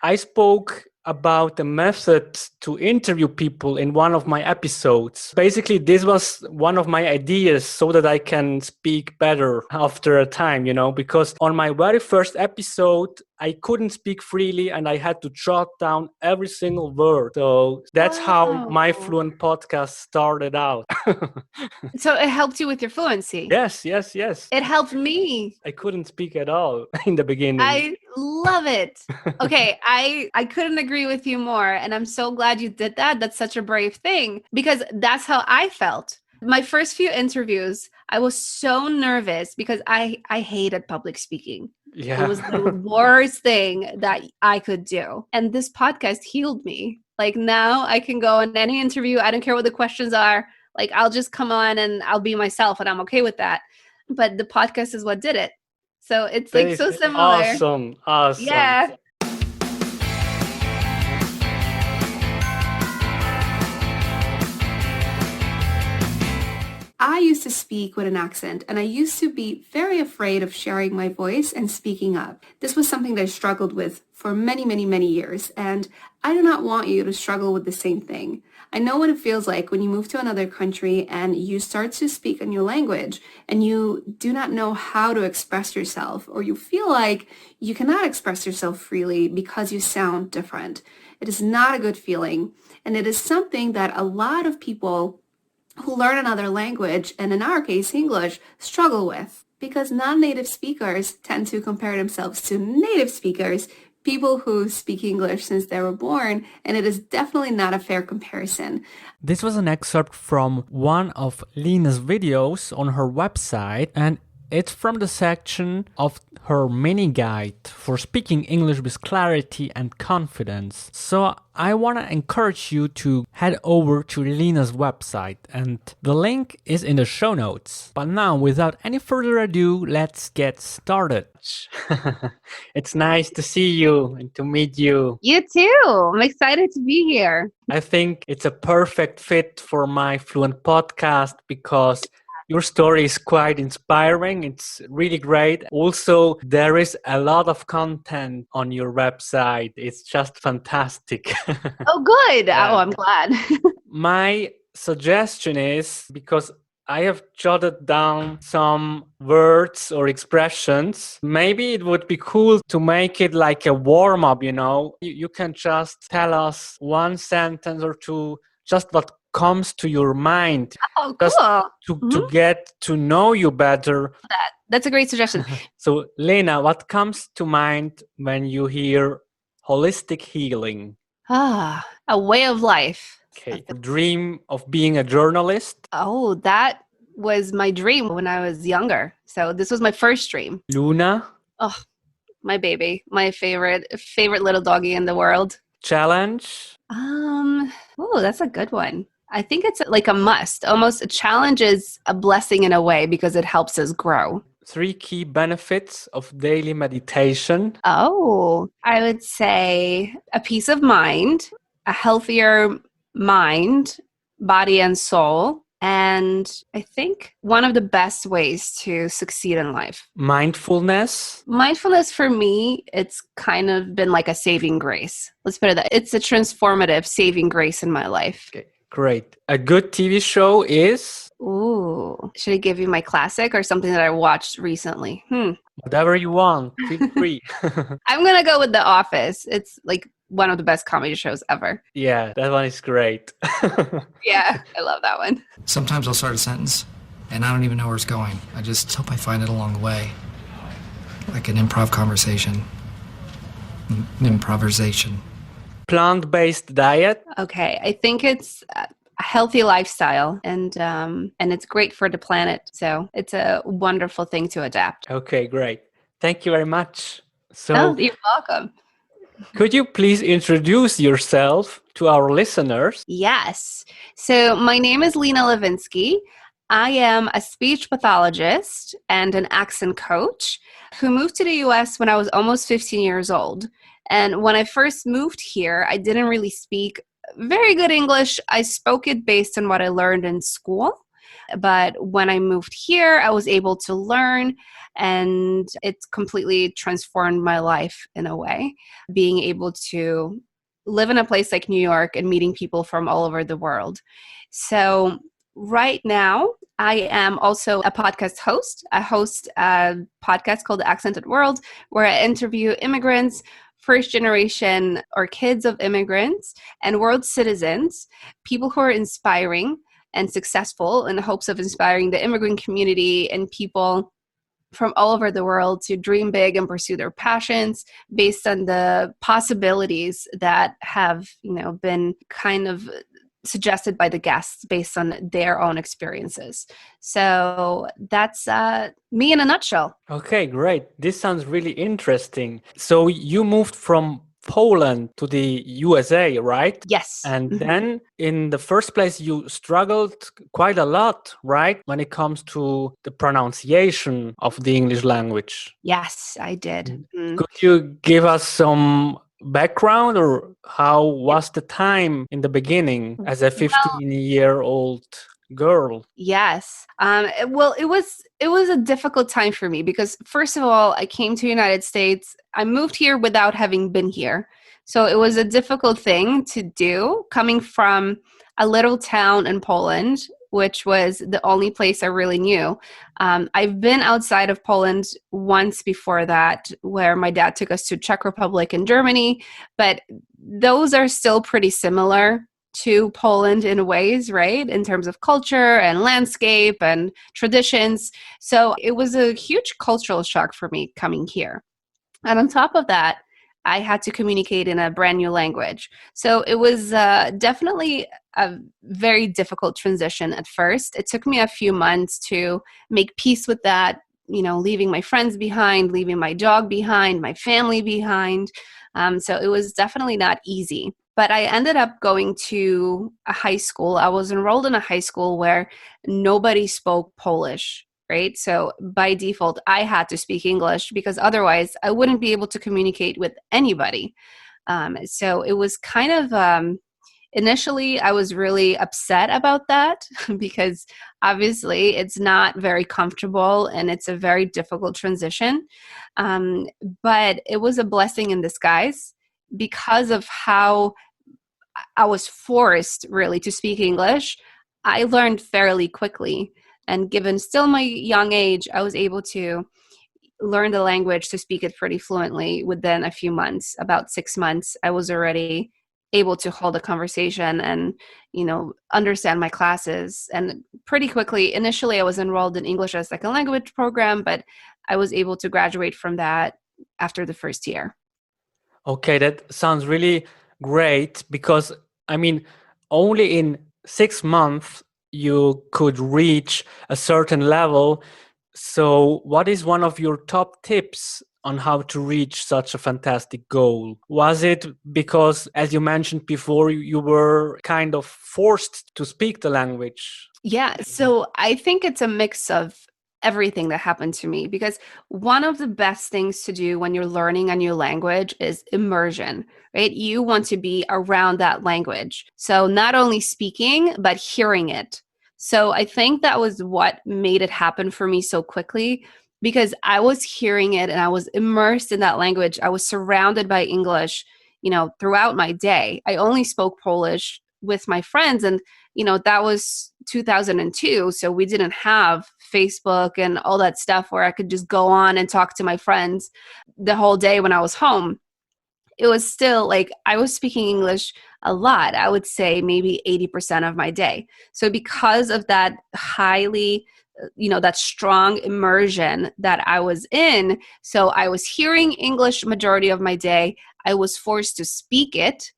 I spoke about the method to interview people in one of my episodes. Basically, this was one of my ideas so that I can speak better after a time, because on my very first episode, I couldn't speak freely and I had to jot down every single word. So that's how my fluent podcast started out. So it helped you with your fluency? Yes. It helped me. I couldn't speak at all in the beginning. I love it. Okay, I couldn't agree with you more. And I'm so glad you did that. That's such a brave thing because that's how I felt. My first few interviews, I was so nervous because I hated public speaking. Yeah. It was the worst thing that I could do. And this podcast healed me. Like now I can go in any interview. I don't care what the questions are. Like I'll just come on and I'll be myself and I'm okay with that. But the podcast is what did it. So it's like so similar. Awesome. Yeah. I used to speak with an accent, and I used to be very afraid of sharing my voice and speaking up. This was something that I struggled with for many, many, many years, and I do not want you to struggle with the same thing. I know what it feels like when you move to another country and you start to speak a new language and you do not know how to express yourself, or you feel like you cannot express yourself freely because you sound different. It is not a good feeling, and it is something that a lot of people who learn another language, and in our case, English, struggle with because non-native speakers tend to compare themselves to native speakers, people who speak English since they were born, and it is definitely not a fair comparison. This was an excerpt from one of Lena's videos on her website, and it's from the section of her mini guide for speaking English with clarity and confidence. So I want to encourage you to head over to Lena's website, and the link is in the show notes. But now, without any further ado, let's get started. It's nice to see you and to meet you. You too. I'm excited to be here. I think it's a perfect fit for my Fluent podcast because your story is quite inspiring. It's really great. Also, there is a lot of content on your website. It's just fantastic. Oh, good. Oh, I'm glad. My suggestion is, because I have jotted down some words or expressions, maybe it would be cool to make it like a warm-up, You can just tell us one sentence or two, just what comes to your mind. Oh, cool. To get to know you better. That's a great suggestion. So, Lena, what comes to mind when you hear holistic healing? A way of life. Okay. Dream of being a journalist? Oh, that was my dream when I was younger. So this was my first dream. Luna? Oh, my baby. My favorite little doggy in the world. Challenge? Oh, that's a good one. I think it's like a must. Almost a challenge is a blessing in a way because it helps us grow. 3 key benefits of daily meditation. Oh, I would say a peace of mind, a healthier mind, body and soul. And I think one of the best ways to succeed in life. Mindfulness. Mindfulness for me, it's kind of been like a saving grace. Let's put it that. It's a transformative saving grace in my life. Okay. Great. A good TV show is? Ooh. Should I give you my classic or something that I watched recently? Whatever you want. Feel free. I'm going to go with The Office. It's like one of the best comedy shows ever. Yeah, that one is great. Yeah, I love that one. Sometimes I'll start a sentence and I don't even know where it's going. I just hope I find it along the way. Like an improv conversation. Improvisation. Plant-based diet? Okay, I think it's a healthy lifestyle and it's great for the planet. So it's a wonderful thing to adapt. Okay, great. Thank you very much. So, you're welcome. Could you please introduce yourself to our listeners? Yes. So my name is Lena Livinsky. I am a speech pathologist and an accent coach who moved to the US when I was almost 15 years old. And when I first moved here, I didn't really speak very good English. I spoke it based on what I learned in school. But when I moved here, I was able to learn, and it's completely transformed my life in a way, being able to live in a place like New York and meeting people from all over the world. So right now, I am also a podcast host. I host a podcast called The Accented World, where I interview immigrants, first generation or kids of immigrants, and world citizens, people who are inspiring and successful, in the hopes of inspiring the immigrant community and people from all over the world to dream big and pursue their passions based on the possibilities that have, been kind of suggested by the guests based on their own experiences. So that's me in a nutshell. Okay, great. This sounds really interesting. So you moved from Poland to the USA, right? Yes. And then in the first place, you struggled quite a lot, right? When it comes to the pronunciation of the English language. Yes, I did. Could you give us some background, or how was the time in the beginning as a 15-year-old girl? Yes. Well, it was a difficult time for me because, first of all, I came to the United States. I moved here without having been here. So it was a difficult thing to do, coming from a little town in Poland, which was the only place I really knew. I've been outside of Poland once before that, where my dad took us to Czech Republic and Germany, but those are still pretty similar to Poland in ways, right? In terms of culture and landscape and traditions. So it was a huge cultural shock for me coming here. And on top of that, I had to communicate in a brand new language. So it was definitely a very difficult transition at first. It took me a few months to make peace with that, leaving my friends behind, leaving my dog behind, my family behind. So it was definitely not easy. But I ended up going to a high school. I was enrolled in a high school where nobody spoke Polish, right? So by default, I had to speak English because otherwise I wouldn't be able to communicate with anybody. So it was kind of, initially I was really upset about that because obviously it's not very comfortable and it's a very difficult transition. But it was a blessing in disguise because of how I was forced really to speak English. I learned fairly quickly. And given still my young age, I was able to learn the language to speak it pretty fluently within a few months. About 6 months, I was already able to hold a conversation and, understand my classes. And pretty quickly, initially I was enrolled in English as a second language program, but I was able to graduate from that after the first year. Okay, that sounds really great because, only in 6 months you could reach a certain level. So what is one of your top tips on how to reach such a fantastic goal? Was it because, as you mentioned before, you were kind of forced to speak the language? Yeah, so I think it's a mix of everything that happened to me, because one of the best things to do when you're learning a new language is immersion, right? You want to be around that language. So not only speaking, but hearing it. So I think that was what made it happen for me so quickly, because I was hearing it and I was immersed in that language. I was surrounded by English, throughout my day. I only spoke Polish with my friends, and that was 2002, so we didn't have Facebook and all that stuff where I could just go on and talk to my friends the whole day when I was home. It was still like I was speaking English a lot. I would say maybe 80% of my day. So because of that highly, that strong immersion that I was in, so I was hearing English majority of my day. I was forced to speak it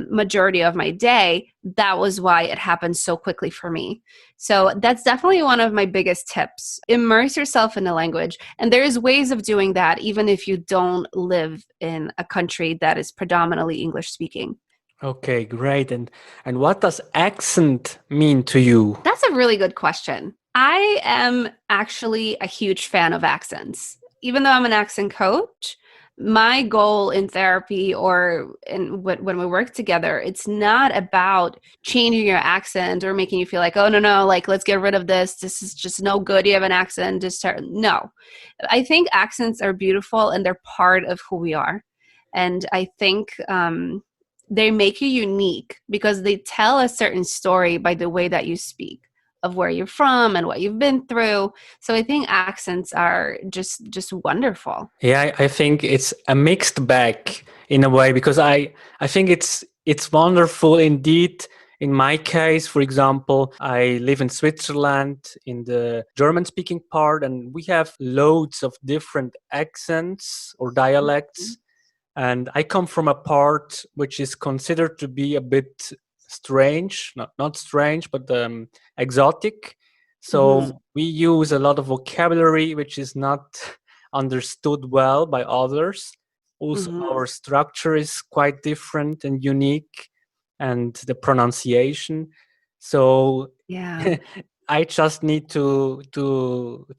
majority of my day. That was why it happened so quickly for me. So that's definitely one of my biggest tips. Immerse yourself in the language. And there's ways of doing that even if you don't live in a country that is predominantly English speaking. Okay, great. And what does accent mean to you? That's a really good question. I am actually a huge fan of accents. Even though I'm an accent coach, my goal in therapy or when we work together, it's not about changing your accent or making you feel like, oh, no, like, let's get rid of this. This is just no good. You have an accent. Just start. No, I think accents are beautiful and they're part of who we are. And I think they make you unique because they tell a certain story by the way that you speak, of where you're from and what you've been through. So I think accents are just wonderful. Yeah, I think it's a mixed bag in a way, because I think it's wonderful indeed. In my case, for example, I live in Switzerland in the German-speaking part, and we have loads of different accents or dialects. And I come from a part which is considered to be a bit strange, not strange, but exotic. So we use a lot of vocabulary which is not understood well by others. Also, our structure is quite different and unique, and the pronunciation. So Yeah. I just need to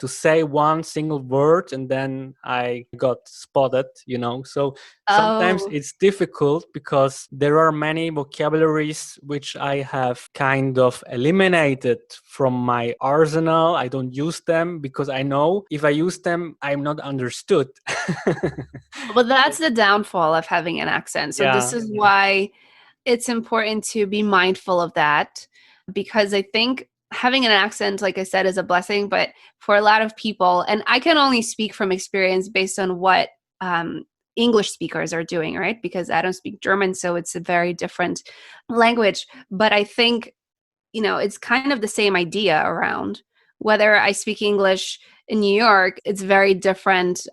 say one single word and then I got spotted, So sometimes Oh, it's difficult because there are many vocabularies which I have kind of eliminated from my arsenal. I don't use them because I know if I use them, I'm not understood. well, that's the downfall of having an accent. So this Yeah. is why it's important to be mindful of that, because I think having an accent, like I said, is a blessing. But for a lot of people, and I can only speak from experience based on what English speakers are doing, right? Because I don't speak German, so it's a very different language. But I think, it's kind of the same idea around whether I speak English in New York, it's very different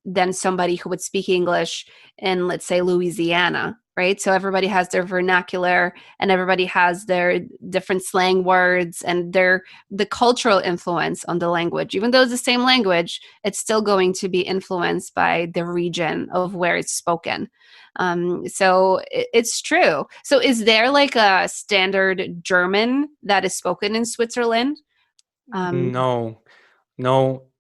than somebody who would speak English in, let's say, Louisiana, right? So everybody has their vernacular and everybody has their different slang words and the cultural influence on the language. Even though it's the same language, it's still going to be influenced by the region of where it's spoken. So it's true. So is there like a standard German that is spoken in Switzerland? No.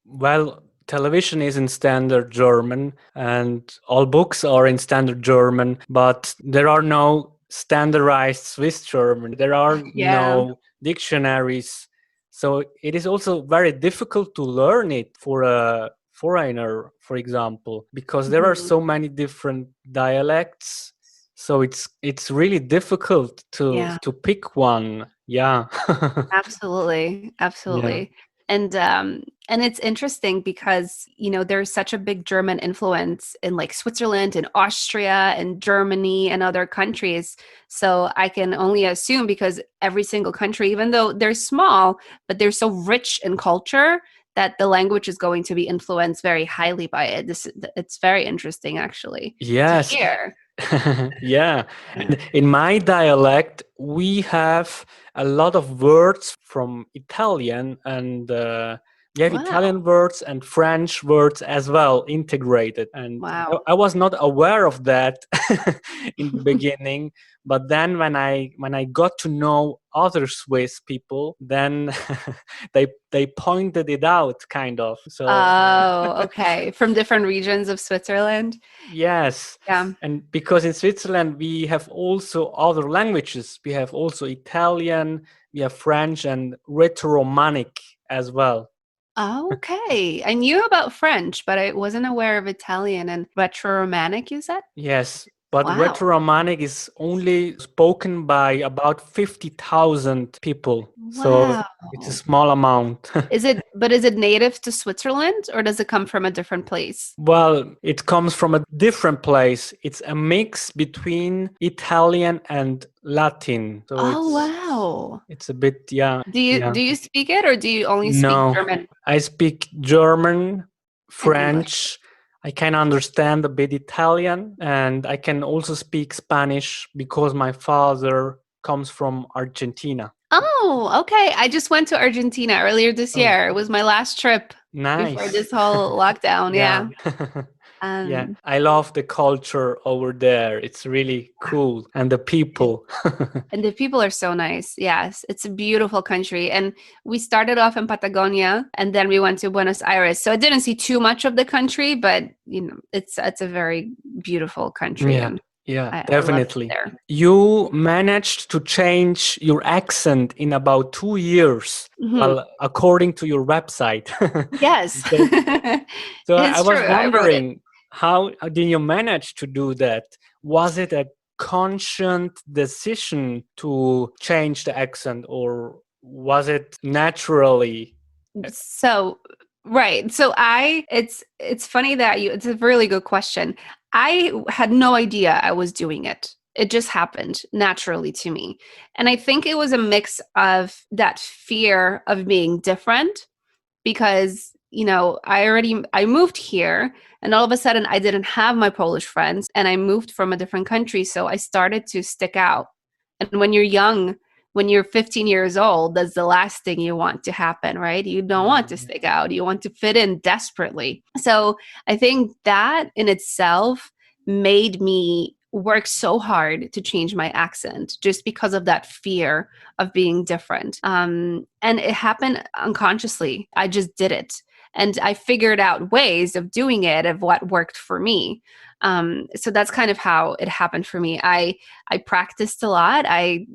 Well, television is in standard German and all books are in standard German, but there are no standardized Swiss German. There are Yeah. no dictionaries. So it is also very difficult to learn it for a foreigner, for example, because there are so many different dialects. So it's really difficult Yeah. to pick one. Yeah. Absolutely. Yeah. Absolutely. And it's interesting because, there's such a big German influence in like Switzerland and Austria and Germany and other countries. So I can only assume, because every single country, even though they're small, but they're so rich in culture, that the language is going to be influenced very highly by it. It's very interesting, actually, to Yes. hear. Yeah. And in my dialect, we have a lot of words from Italian, and we have Italian Wow. words and French words as well integrated. And Wow. I was not aware of that in the beginning, but then when I got to know other Swiss people, then they pointed it out, kind of. So Oh, okay. From different regions of Switzerland. yes. Yeah. And because in Switzerland, we have also other languages. We have also Italian, we have French, and Retro-Romanic as well. Okay. I knew about French, but I wasn't aware of Italian and Retro-Romantic, you said? Yes, but Wow. Retro-Romanic is only spoken by about 50,000 people. So Wow. it's a small amount. Is it native to Switzerland or does it come from a different place? Well, it comes from a different place. It's a mix between Italian and Latin. So Oh, wow. it's a bit, yeah. Do you speak it or do you only speak No, German I speak German, and English? French. I can understand a bit Italian, and I can also speak Spanish because my father comes from Argentina. Oh, okay. I just went to Argentina earlier this Oh, year. It was my last trip before nice. this whole lockdown. Yeah. Yeah. Yeah, I love the culture over there. It's really cool. And the people. And the people are so nice. Yes, it's a beautiful country. And we started off in Patagonia and then we went to Buenos Aires. So I didn't see too much of the country, but it's a very beautiful country. Yeah. And Yeah, I definitely. love it there. You managed to change your accent in about 2 years, well, according to your website. Yes. So It's I was true. I wrote it. wondering, how did you manage to do that? Was it a conscious decision to change the accent, or was it naturally? So, right. So it's funny that it's a really good question. I had no idea I was doing it. It just happened naturally to me. And I think it was a mix of that fear of being different because, I moved here and all of a sudden I didn't have my Polish friends and I moved from a different country. So I started to stick out. And when you're young, when you're 15 years old, that's the last thing you want to happen, right? You don't want to stick out. You want to fit in desperately. So I think that in itself made me work so hard to change my accent just because of that fear of being different. And it happened unconsciously. I just did it. And I figured out ways of doing it, of what worked for me. So that's kind of how it happened for me. I practiced a lot. I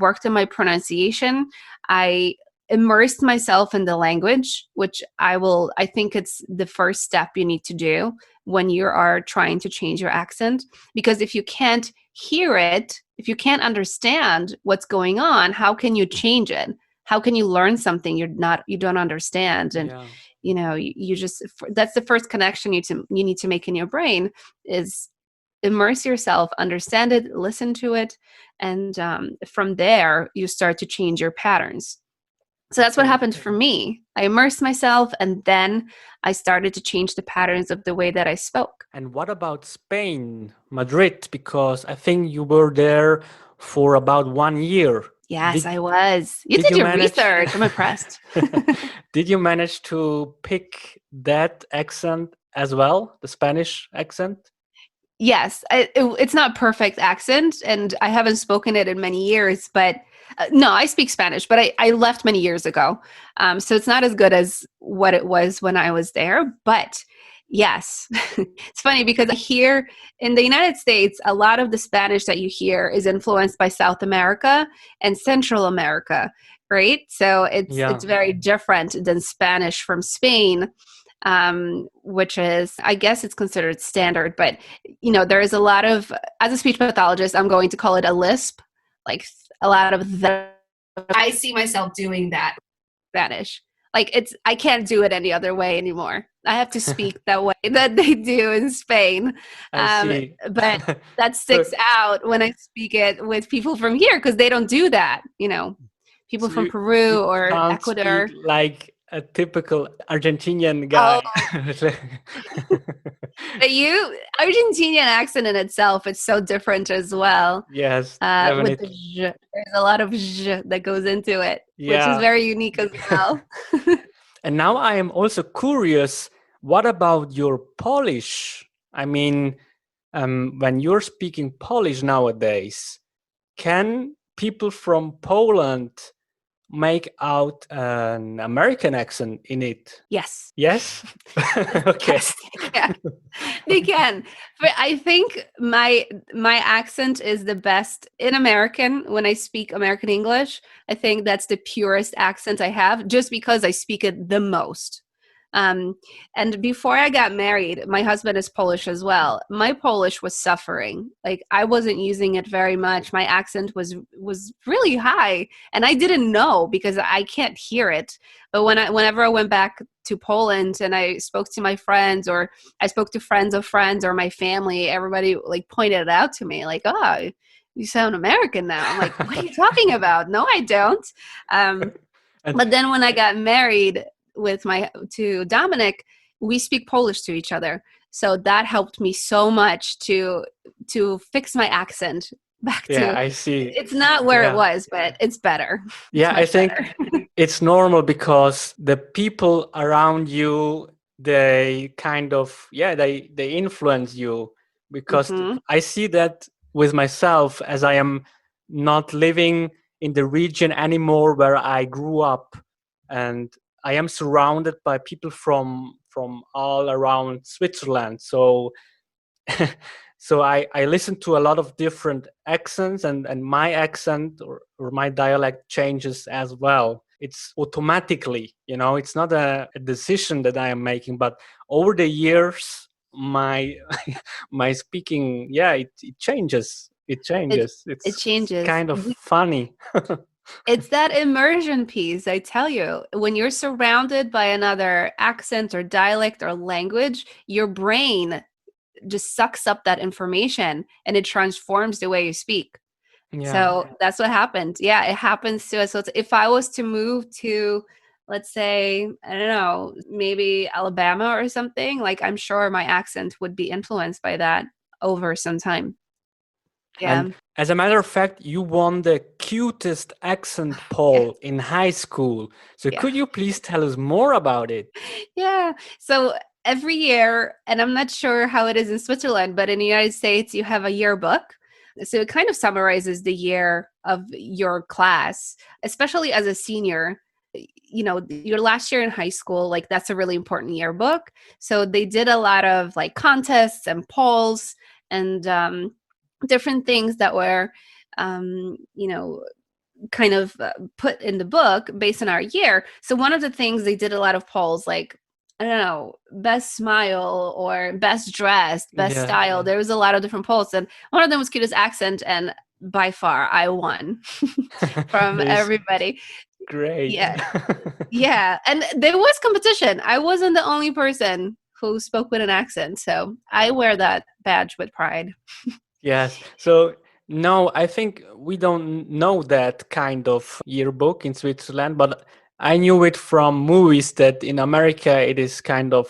worked on my pronunciation. I immersed myself in the language, which I think it's the first step you need to do when you are trying to change your accent. Because if you can't hear it, if you can't understand what's going on, how can you change it? How can you learn something you don't understand? And you just, that's the first connection you need to make in your brain is immerse yourself, understand it, listen to it, and from there you start to change your patterns. So that's what happened for me. I immersed myself and then I started to change the patterns of the way that I spoke. And what about Spain, Madrid? Because I think you were there for about 1 year. Yes, I was. You did your research. I'm impressed. Did you manage to pick that accent as well, the Spanish accent? Yes, it's not perfect accent, and I haven't spoken it in many years, but no, I speak Spanish, but I left many years ago. So it's not as good as what it was when I was there, but yes, it's funny because here in the United States, a lot of the Spanish that you hear is influenced by South America and Central America, right? So it's very different than Spanish from Spain, which is, I guess it's considered standard, but there is a lot of, as a speech pathologist, I'm going to call it a lisp, like a lot of I see myself doing that Spanish. Like I can't do it any other way anymore. I have to speak that way that they do in Spain. But that sticks out when I speak it with people from here because they don't do that. People So from Peru or can't Ecuador. speak like a typical Argentinian guy. But Argentinian accent in itself, it's so different as well. Yes, with the j, there's a lot of j that goes into it, which is very unique as well. And now I am also curious, what about your Polish? I mean, when you're speaking Polish nowadays, can people from Poland make out an American accent in it? Yes. Yes? Okay. Yes, they can. But I think my accent is the best in American when I speak American English. I think that's the purest accent I have just because I speak it the most. And before I got married, my husband is Polish as well. My Polish was suffering. Like I wasn't using it very much. My accent was really high and I didn't know because I can't hear it. But whenever I went back to Poland and I spoke to my friends or I spoke to friends of friends or my family, everybody like pointed it out to me like, oh, you sound American now. I'm like, what are you talking about? No, I don't. But then when I got married, to Dominic, we speak Polish to each other. So that helped me so much to fix my accent back to. Yeah, I see. It's not where it was, but it's better. Yeah, I think it's normal because the people around you, they kind of, they influence you, because Mhm. I see that with myself, as I am not living in the region anymore where I grew up, and I am surrounded by people from all around Switzerland. So so I listen to a lot of different accents, and my accent or my dialect changes as well. It's automatically, it's not a decision that I am making, but over the years, my my speaking, it changes. It It changes. it It's changes. kind of funny. It's that immersion piece, I tell you. When you're surrounded by another accent or dialect or language, your brain just sucks up that information and it transforms the way you speak. Yeah. So that's what happened. Yeah, it happens to us. So if I was to move to, let's say, I don't know, maybe Alabama or something, like I'm sure my accent would be influenced by that over some time. Yeah. And as a matter of fact, you won the cutest accent poll in high school. So Yeah. could you please tell us more about it? Yeah. So every year, and I'm not sure how it is in Switzerland, but in the United States, you have a yearbook. So it kind of summarizes the year of your class, especially as a senior. Your last year in high school, like that's a really important yearbook. So they did a lot of like contests and polls and different things that were, um, you know, kind of put in the book based on our year. So one of the things they did a lot of polls, like, I don't know, best smile or best dressed, best Yeah. style. There was a lot of different polls, and one of them was cutest accent, and by far I won from That is everybody. great. Yeah, yeah, and there was competition. I wasn't the only person who spoke with an accent, so I wear that badge with pride. Yes. So no, I think we don't know that kind of yearbook in Switzerland, but I knew it from movies that in America it is kind of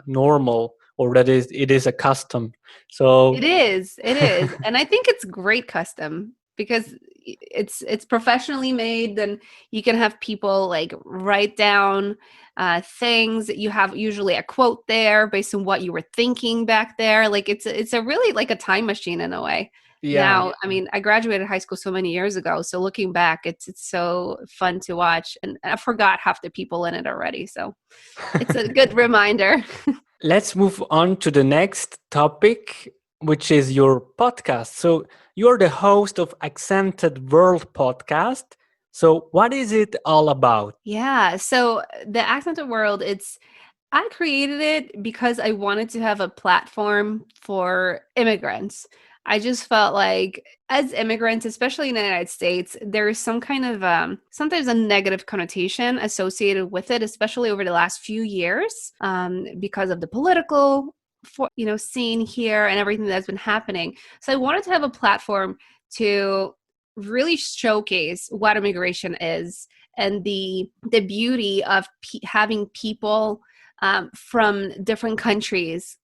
normal, or that it is a custom. So It is, and I think it's great custom because it's professionally made. Then you can have people like write down things. You have usually a quote there based on what you were thinking back there. Like it's a really like a time machine in a way. yeah. Now, I mean, I graduated high school so many years ago, so looking back, it's so fun to watch, and I forgot half the people in it already. So it's a good reminder. Let's move on to the next topic, which is your podcast. So you're the host of Accented World Podcast. So what is it all about? Yeah. So the Accented World, I created it because I wanted to have a platform for immigrants. I just felt like as immigrants, especially in the United States, there is some kind of sometimes a negative connotation associated with it, especially over the last few years, because of the political scene here and everything that's been happening. So I wanted to have a platform to really showcase what immigration is and the beauty of having people from different countries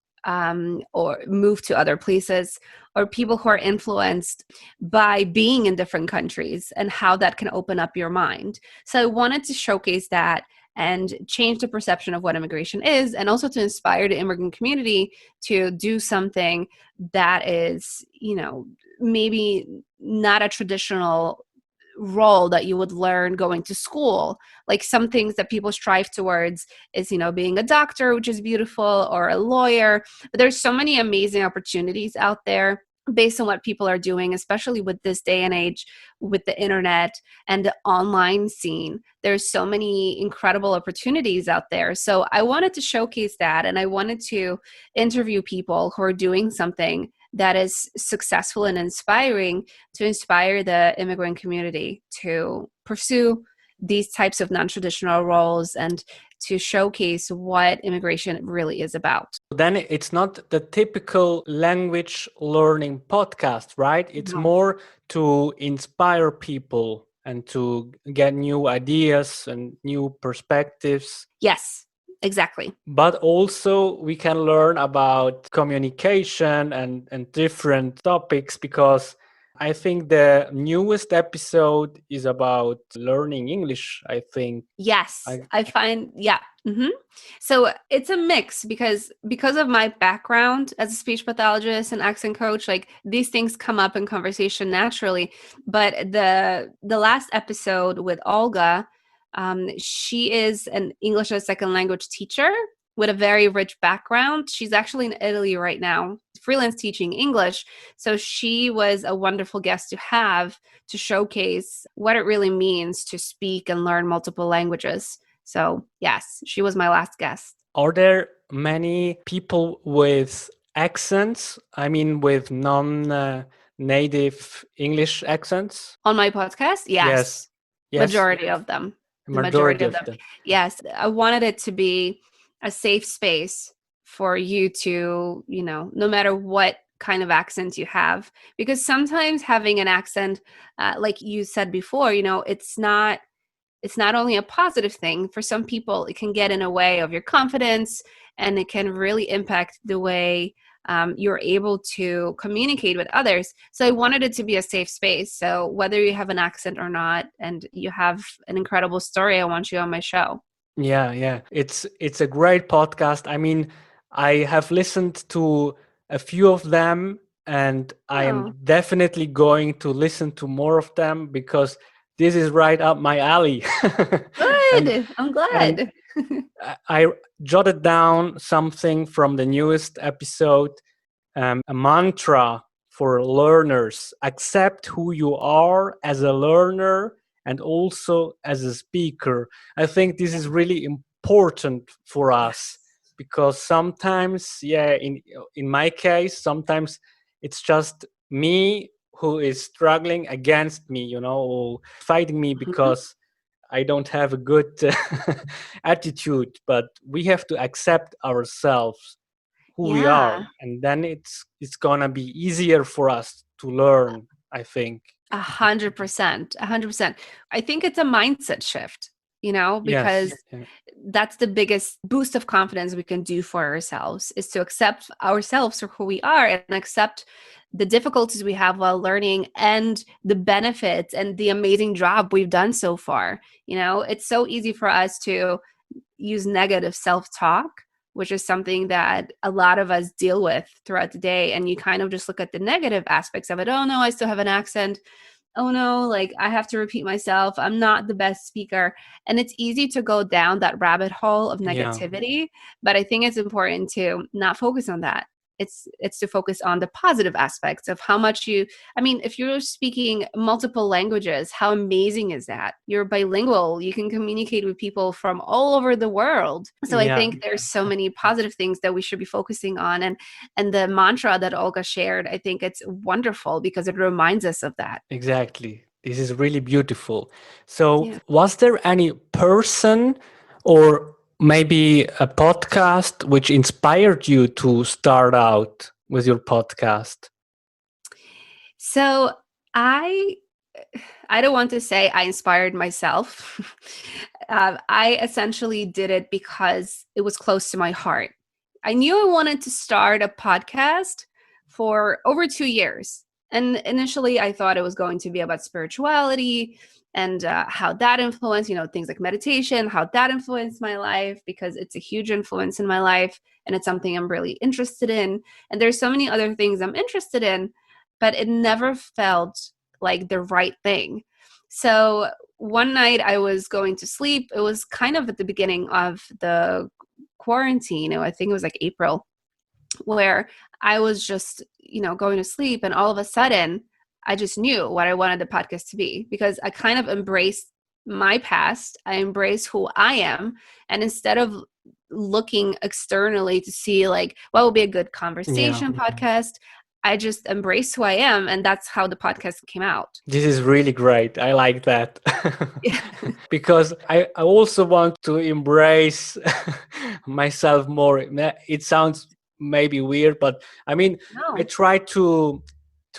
or move to other places, or people who are influenced by being in different countries and how that can open up your mind. So I wanted to showcase that and change the perception of what immigration is, and also to inspire the immigrant community to do something that is, maybe not a traditional role that you would learn going to school. Like some things that people strive towards is, being a doctor, which is beautiful, or a lawyer. But there's so many amazing opportunities out there based on what people are doing, especially with this day and age, with the internet and the online scene. There's so many incredible opportunities out there. So I wanted to showcase that, and I wanted to interview people who are doing something that is successful and inspiring, to inspire the immigrant community to pursue these types of non-traditional roles and to showcase what immigration really is about. Then it's not the typical language learning podcast, right? It's No. more to inspire people and to get new ideas and new perspectives. Yes, exactly. But also we can learn about communication and different topics, because I think the newest episode is about learning English, I think. Yes, I find, yeah. So it's a mix because of my background as a speech pathologist and accent coach, like these things come up in conversation naturally. But the last episode with Olga, she is an English as a second language teacher with a very rich background. She's actually in Italy right now, freelance teaching English. So she was a wonderful guest to have to showcase what it really means to speak and learn multiple languages. So yes, she was my last guest. Are there many people with accents? I mean, with non-native English accents? On my podcast? Yes. Majority of them. The majority of them. Yes. I wanted it to be a safe space for you to, no matter what kind of accent you have, because sometimes having an accent, like you said before, it's not only a positive thing. For some people, it can get in a way of your confidence, and it can really impact the way you're able to communicate with others. So I wanted it to be a safe space. So whether you have an accent or not, and you have an incredible story, I want you on my show. Yeah. It's a great podcast. I mean, I have listened to a few of them, and I am definitely going to listen to more of them because this is right up my alley. Good. I'm glad. I jotted down something from the newest episode, a mantra for learners: accept who you are as a learner and also as a speaker. I think this is really important for us because sometimes, in my case, sometimes it's just me who is struggling against me, or fighting me because I don't have a good attitude. But we have to accept ourselves, who we are, and then it's gonna be easier for us to learn, I think. 100%. I think it's a mindset shift, because that's the biggest boost of confidence we can do for ourselves, is to accept ourselves for who we are and accept the difficulties we have while learning and the benefits and the amazing job we've done so far. It's so easy for us to use negative self-talk, which is something that a lot of us deal with throughout the day. And you kind of just look at the negative aspects of it. Oh no, I still have an accent. Oh no, like I have to repeat myself. I'm not the best speaker. And it's easy to go down that rabbit hole of negativity. But I think it's important to not focus on that. It's to focus on the positive aspects of how much if you're speaking multiple languages, how amazing is that? You're bilingual. You can communicate with people from all over the world. So I think there's so many positive things that we should be focusing on. And the mantra that Olga shared, I think it's wonderful because it reminds us of that. Exactly. This is really beautiful. So was there any person or maybe a podcast which inspired you to start out with your podcast? So I don't want to say I inspired myself. I essentially did it because it was close to my heart. I knew I wanted to start a podcast for over 2 years. And initially I thought it was going to be about spirituality and how that influenced, things like meditation, how that influenced my life, because it's a huge influence in my life and it's something I'm really interested in. And there's so many other things I'm interested in, but it never felt like the right thing. So one night I was going to sleep. It was kind of at the beginning of the quarantine. I think it was like April, where I was just, going to sleep. And all of a sudden, I just knew what I wanted the podcast to be, because I kind of embraced my past. I embrace who I am. And instead of looking externally to see like what would be a good conversation podcast, I just embrace who I am. And that's how the podcast came out. This is really great. I like that. Because I also want to embrace myself more. It sounds maybe weird, but I try to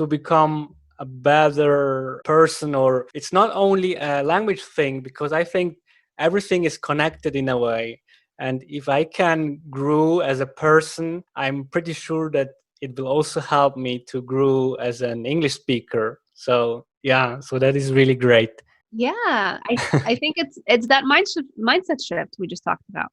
become a better person, or it's not only a language thing, because I think everything is connected in a way. And if I can grow as a person, I'm pretty sure that it will also help me to grow as an English speaker. So yeah, so that is really great. Yeah, I think it's that mindset shift we just talked about,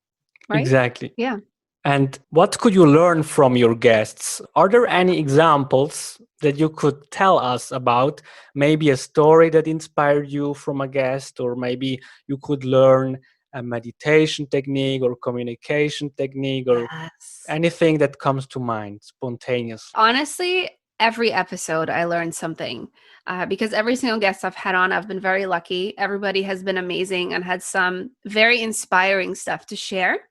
right? Exactly. Yeah. And what could you learn from your guests? Are there any examples that you could tell us about? Maybe a story that inspired you from a guest, or maybe you could learn a meditation technique or communication technique, or Yes. anything that comes to mind spontaneously. Honestly, every episode I learned something because every single guest I've had on, I've been very lucky. Everybody has been amazing and had some very inspiring stuff to share.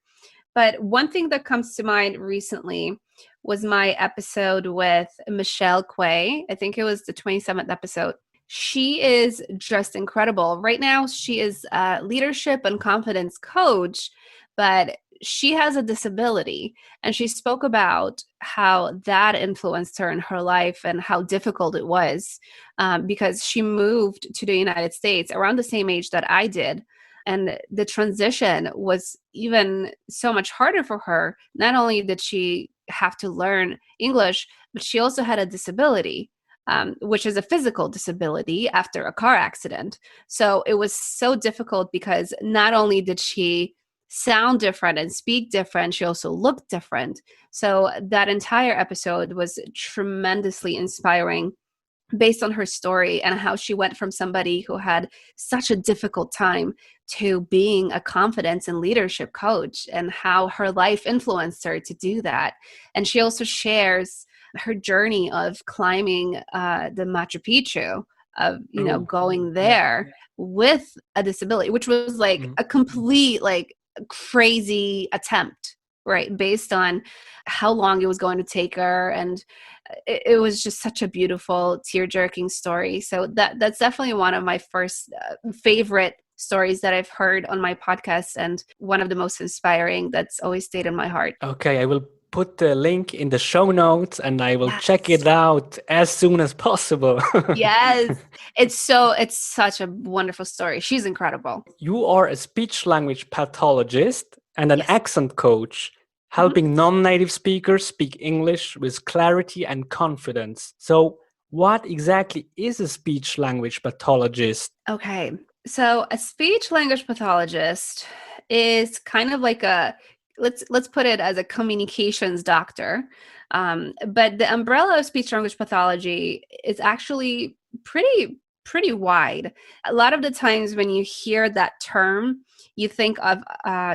But one thing that comes to mind recently was my episode with Michelle Quay. I think it was the 27th episode. She is just incredible. Right now, she is a leadership and confidence coach, but she has a disability. And she spoke about how that influenced her in her life and how difficult it was because she moved to the United States around the same age that I did. And the transition was even so much harder for her. Not only did she have to learn English, but she also had a disability, which is a physical disability after a car accident. So it was so difficult because not only did she sound different and speak different, she also looked different. So that entire episode was tremendously inspiring based on her story and how she went from somebody who had such a difficult time to being a confidence and leadership coach, and how her life influenced her to do that. And she also shares her journey of climbing the Machu Picchu, of going there with a disability, which was like a complete crazy attempt, right, based on how long it was going to take her. And it was just such a beautiful, tear-jerking story. So that's definitely one of my first favorite stories that I've heard on my podcast, and one of the most inspiring that's always stayed in my heart. Okay, I will put the link in the show notes and I will check it out as soon as possible. Yes, it's such a wonderful story. She's incredible. You are a speech language pathologist and an accent coach, helping non-native speakers speak English with clarity and confidence. So what exactly is a speech language pathologist? Okay, so a speech language pathologist is kind of like let's put it as a communications doctor. But the umbrella of speech language pathology is actually pretty wide. A lot of the times when you hear that term, you think of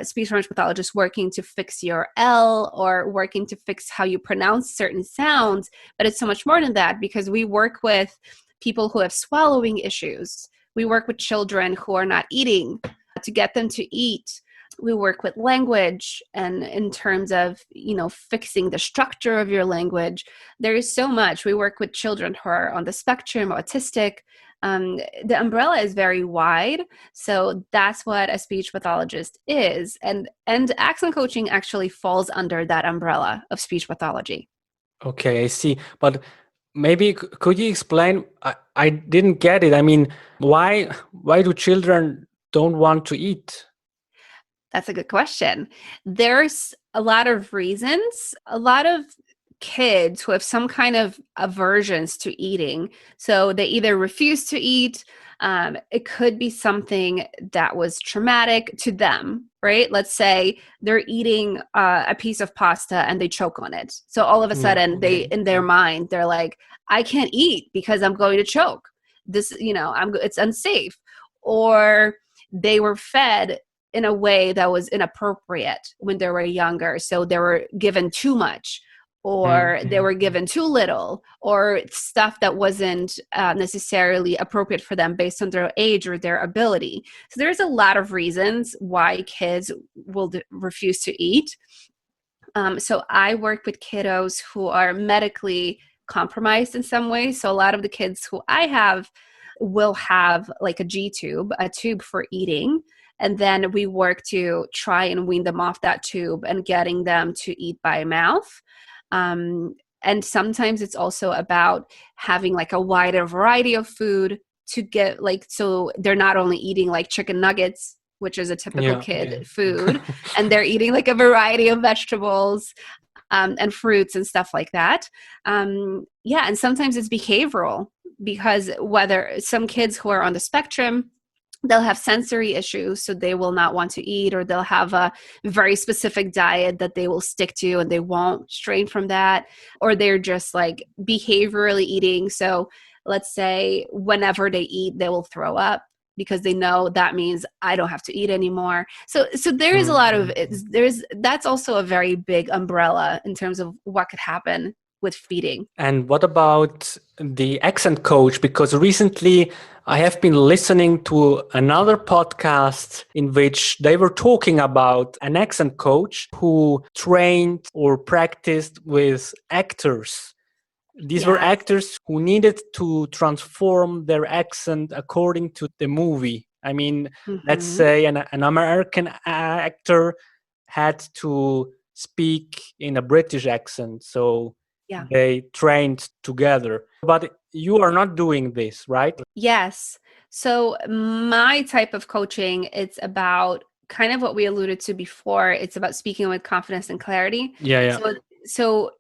speech language pathologists working to fix your L or working to fix how you pronounce certain sounds. But it's so much more than that, because we work with people who have swallowing issues. We work with children who are not eating to get them to eat. We work with language, and in terms of, fixing the structure of your language, there is so much. We work with children who are on the spectrum, autistic. The umbrella is very wide. So that's what a speech pathologist is. And accent coaching actually falls under that umbrella of speech pathology. Okay, I see. But maybe could you explain? I didn't get it. I mean, why do children don't want to eat? That's a good question. There's a lot of reasons. A lot of kids who have some kind of aversions to eating. So they either refuse to eat. It could be something that was traumatic to them, right? Let's say they're eating a piece of pasta and they choke on it. So all of a sudden in their mind, they're like, I can't eat because I'm going to choke. This, it's unsafe. Or they were fed in a way that was inappropriate when they were younger. So they were given too much, or they were given too little, or stuff that wasn't necessarily appropriate for them based on their age or their ability. So there's a lot of reasons why kids will refuse to eat. So I work with kiddos who are medically compromised in some way. So a lot of the kids who I have will have like a G tube, a tube for eating. And then we work to try and wean them off that tube and getting them to eat by mouth. And sometimes it's also about having like a wider variety of food to get so they're not only eating like chicken nuggets, which is a typical kid food, and they're eating like a variety of vegetables. and fruits and stuff like that. Yeah, and sometimes it's behavioral, because whether some kids who are on the spectrum, they'll have sensory issues, so they will not want to eat, or they'll have a very specific diet that they will stick to and they won't stray from that, or they're just like behaviorally eating. So let's say whenever they eat, they will throw up because they know that means I don't have to eat anymore. So there is a lot of that's also a very big umbrella in terms of what could happen with feeding. And what about the accent coach? Because recently I have been listening to another podcast in which they were talking about an accent coach who trained or practiced with actors. These were actors who needed to transform their accent according to the movie. I mean, let's say an American actor had to speak in a British accent. So they trained together. But you are not doing this, right? Yes. So my type of coaching, it's about kind of what we alluded to before. It's about speaking with confidence and clarity. Yeah. So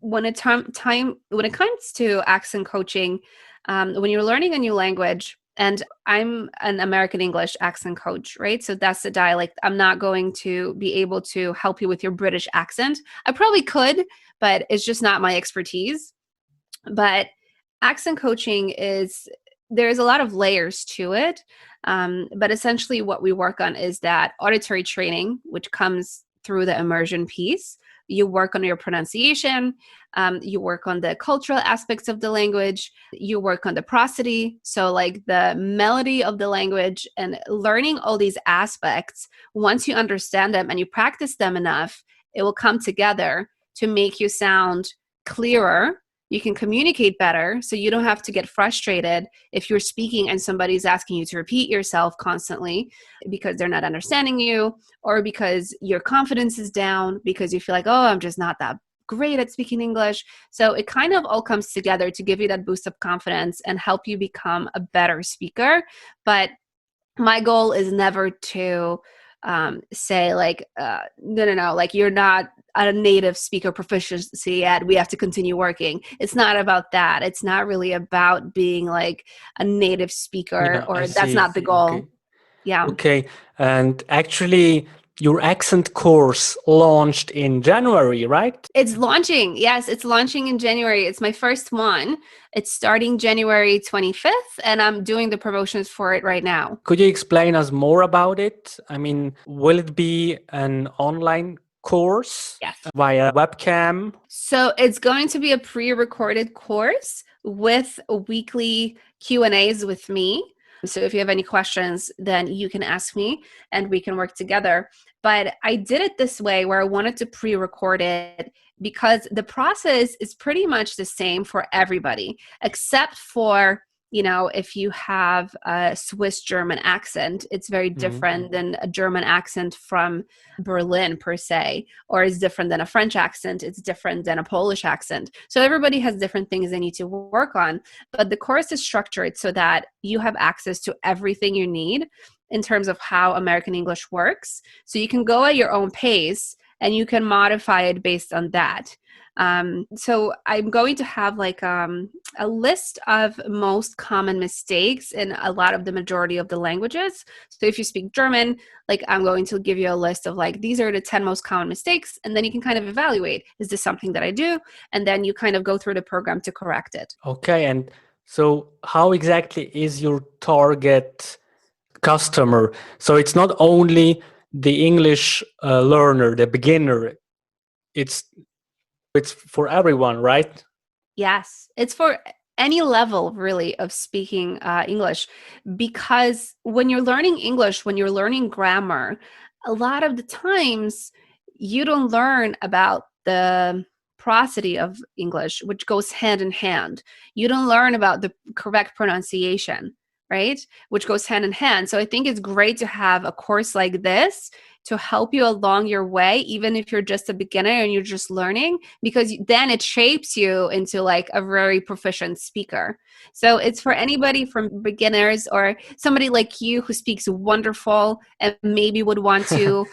when it comes to accent coaching, when you're learning a new language, and I'm an American English accent coach, right? So that's the dialect. I'm not going to be able to help you with your British accent. I probably could, but it's just not my expertise. But accent coaching there's a lot of layers to it. But essentially what we work on is that auditory training, which comes through the immersion piece. You work on your pronunciation, you work on the cultural aspects of the language, you work on the prosody, so like the melody of the language, and learning all these aspects. Once you understand them and you practice them enough, it will come together to make you sound clearer. You can communicate better, so you don't have to get frustrated if you're speaking and somebody's asking you to repeat yourself constantly because they're not understanding you, or because your confidence is down because you feel like, oh, I'm just not that great at speaking English. So it kind of all comes together to give you that boost of confidence and help you become a better speaker. But my goal is never to say like, no, like you're not a native speaker proficiency yet, we have to continue working. It's not about that. It's not really about being like a native speaker, or that's not the goal. Okay. Yeah. Okay. And actually, your accent course launched in January, right? It's launching. Yes, it's launching in January. It's my first one. It's starting January 25th, and I'm doing the promotions for it right now. Could you explain us more about it? I mean, will it be an online course via webcam? So it's going to be a pre-recorded course with weekly Q&As with me. So if you have any questions, then you can ask me and we can work together. But I did it this way where I wanted to pre-record it because the process is pretty much the same for everybody, except for, you know, if you have a Swiss German accent, it's very different than a German accent from Berlin per se, or it's different than a French accent. It's different than a Polish accent. So everybody has different things they need to work on. But the course is structured so that you have access to everything you need in terms of how American English works. So you can go at your own pace and you can modify it based on that. So I'm going to have like a list of most common mistakes in a lot of the majority of the languages. So if you speak German, like I'm going to give you a list of like, these are the 10 most common mistakes. And then you can kind of evaluate, is this something that I do? And then you kind of go through the program to correct it. Okay. And so how exactly is your target customer? So it's not only the English learner, the beginner, it's for everyone, right? Yes, it's for any level really of speaking English, because when you're learning English, when you're learning grammar, a lot of the times you don't learn about the prosody of English, which goes hand in hand. You don't learn about the correct pronunciation, right? Which goes hand in hand. So I think it's great to have a course like this to help you along your way, even if you're just a beginner and you're just learning, because then it shapes you into like a very proficient speaker. So it's for anybody from beginners or somebody like you who speaks wonderful and maybe would want to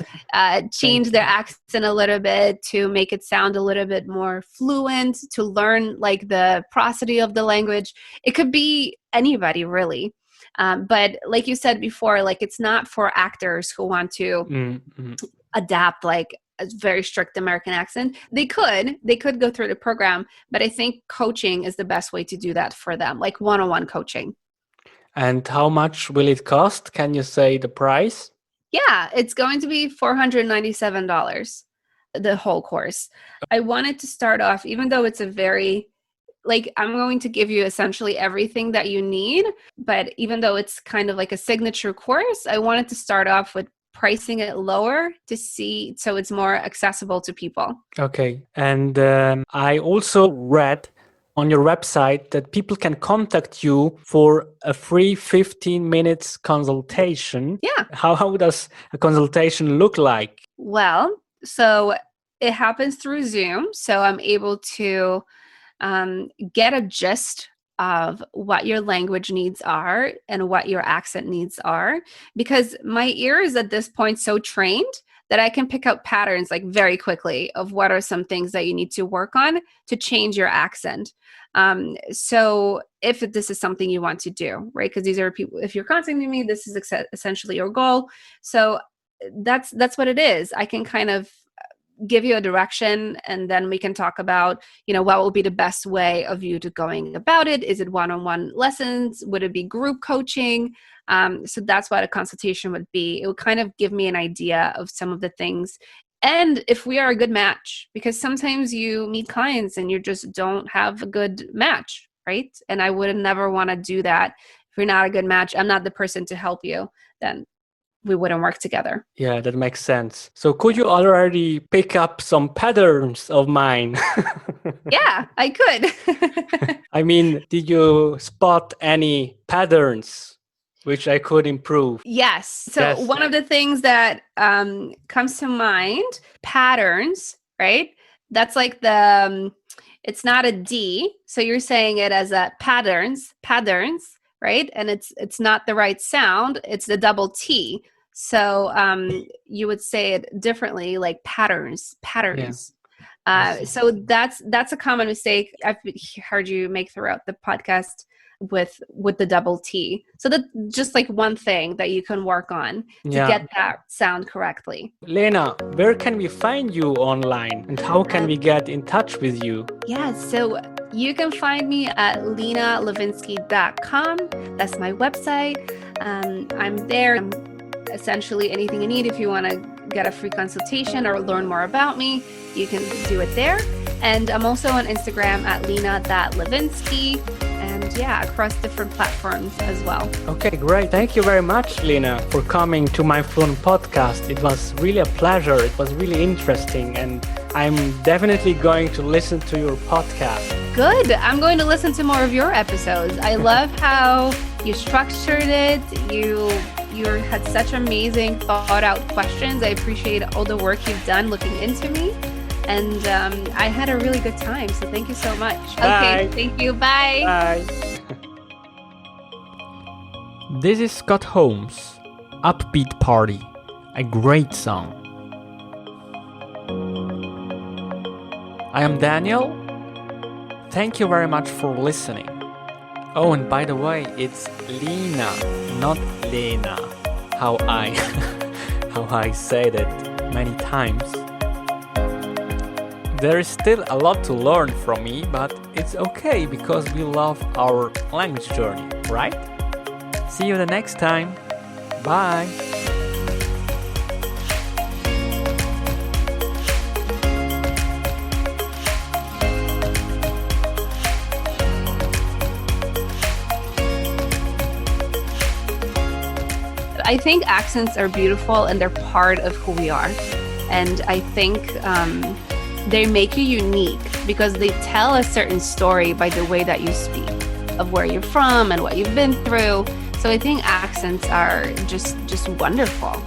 change their accent a little bit to make it sound a little bit more fluent, to learn like the prosody of the language. It could be anybody really. But like you said before, like it's not for actors who want to adapt like a very strict American accent. They could go through the program, but I think coaching is the best way to do that for them, like one-on-one coaching. And how much will it cost? Can you say the price? Yeah, it's going to be $497, the whole course. I wanted to start off, even though it's a very, like, I'm going to give you essentially everything that you need, but even though it's kind of like a signature course, I wanted to start off with pricing it lower to see, so it's more accessible to people. Okay. And I also read on your website that people can contact you for a free 15 minutes consultation. Yeah. How does a consultation look like? Well, so it happens through Zoom. So I'm able to get a gist of what your language needs are and what your accent needs are, because my ear is at this point so trained that I can pick out patterns like very quickly of what are some things that you need to work on to change your accent. So if this is something you want to do, right? Because these are people, if you're contacting me, this is essentially your goal. So that's what it is. I can kind of give you a direction, and then we can talk about, what will be the best way of you to going about it. Is it one-on-one lessons? Would it be group coaching? So that's what a consultation would be. It would kind of give me an idea of some of the things. And if we are a good match, because sometimes you meet clients and you just don't have a good match, right? And I would never want to do that. If you're not a good match, I'm not the person to help you, then we wouldn't work together. Yeah, that makes sense. So could you already pick up some patterns of mine? Yeah, I could. I mean, did you spot any patterns which I could improve? Yes. So one of the things that comes to mind, patterns, right? That's like it's not a D. So you're saying it as a patterns, right? And it's not the right sound. It's the double T. So you would say it differently, like patterns. Yeah. So that's a common mistake I've heard you make throughout the podcast with the double T. So that's just like one thing that you can work on to get that sound correctly. Lena, where can we find you online, and how can we get in touch with you? Yeah, so you can find me at lenalivinsky.com. That's my website. I'm there. I'm essentially anything you need. If you want to get a free consultation or learn more about me, you can do it there. And I'm also on Instagram at lena.livinsky, and across different platforms as well. Okay, great. Thank you very much, Lena, for coming to my Fluent podcast. It was really a pleasure. It was really interesting, and I'm definitely going to listen to your podcast. Good. I'm going to listen to more of your episodes. I love how you structured it. You had such amazing thought out questions. I appreciate all the work you've done looking into me. And I had a really good time. So thank you so much. Bye. Okay, thank you. Bye. Bye. This is Scott Holmes, Upbeat Party, a great song. I am Daniel. Thank you very much for listening. Oh, and by the way, it's Lena, not Lena, how I said it many times. There is still a lot to learn from me, but it's okay because we love our language journey, right? See you the next time. Bye. I think accents are beautiful and they're part of who we are. And I think they make you unique because they tell a certain story by the way that you speak, of where you're from and what you've been through. So I think accents are just wonderful.